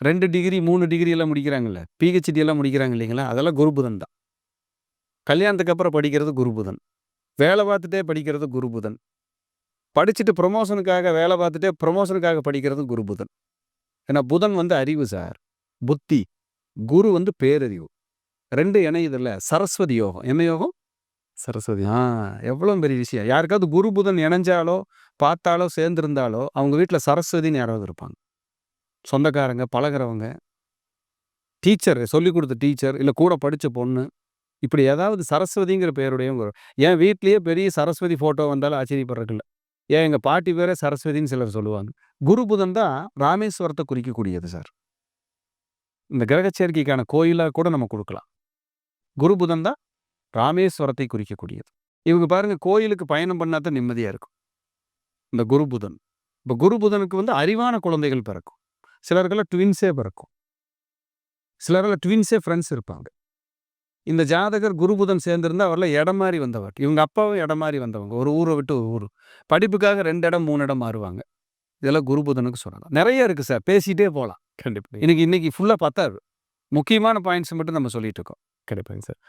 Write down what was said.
2 degree 3 degree எல்லாம் முடிக்கிறாங்கல்ல, PhD எல்லாம் முடிக்கிறாங்க இல்லைங்களா, அதெல்லாம் குரு புதன் தான். கல்யாணத்துக்கு அப்புறம் படிக்கிறது குரு புதன். வேலை பார்த்துட்டே படிக்கிறது குரு புதன். படிச்சுட்டு ப்ரொமோஷனுக்காக வேலை பார்த்துட்டே ப்ரொமோஷனுக்காக படிக்கிறது குரு புதன். ஏன்னா புதன் வந்து அறிவு சார், புத்தி. குரு வந்து பேரறிவு. 2 இணையுதுல்ல, சரஸ்வதி யோகம். என்ன யோகம்? சரஸ்வதி. எவ்வளோ பெரிய விஷயம். யாருக்காவது குரு புதன் இணைஞ்சாலோ, பார்த்தாலோ, சேர்ந்திருந்தாலோ அவங்க வீட்ல சரஸ்வதின்னு யாராவது இருப்பாங்க. சொந்தக்காரங்க, பழகுறவங்க, டீச்சர், சொல்லிக் குடுத்த டீச்சர், இல்ல கூட படிச்ச பொண்ணு, இப்படி ஏதாவது சரஸ்வதிங்கிற பேருடையவங்க வரும். என் வீட்லயே பெரிய சரஸ்வதி ஃபோட்டோ வந்தாலும் ஆச்சரியப்படுறதுக்கு இல்ல. ஏன் எங்க பாட்டி பேரே சரஸ்வதின்னு சிலர் சொல்லுவாங்க. குரு புதன் தான் ராமேஸ்வரத்த குறிக்கக்கூடியது சார். இந்த கிரக சேர்க்கைக்கான கோயிலா கூட நம்ம குடுக்கலாம். குரு புதன் தான் ராமேஸ்வரத்தை குறிக்கக்கூடியது. இவங்க பாருங்க கோயிலுக்கு பயணம் பண்ணா தான் நிம்மதியா இருக்கும். இந்த குரு புதன். இப்ப குரு புதனுக்கு வந்து அறிவான குழந்தைகள் பிறக்கும். சிலருக்கெல்லாம் ட்வின்ஸே பிறக்கும். சிலரெல்லாம் ட்வின்ஸே ஃப்ரெண்ட்ஸ் இருப்பாங்க. இந்த ஜாதகர் குரு புதன் சேர்ந்திருந்தா அவர்லாம் இடம் மாறி வந்தவர். இவங்க அப்பாவும் இடம் மாறி வந்தவங்க. ஒரு ஊரை விட்டு ஒரு ஊர். படிப்புக்காக 2 இடம் 3 இடம் மாறுவாங்க. இதெல்லாம் குரு புதனுக்கு சொல்லலாம். நிறைய இருக்கு சார். பேசிட்டே போலாம். கண்டிப்பா. இன்னைக்கு ஃபுல்லா பத்தாது. முக்கியமான பாயிண்ட்ஸ் மட்டும் நம்ம சொல்லிட்டு இருக்கோம். கண்டிப்பாங்க சார்.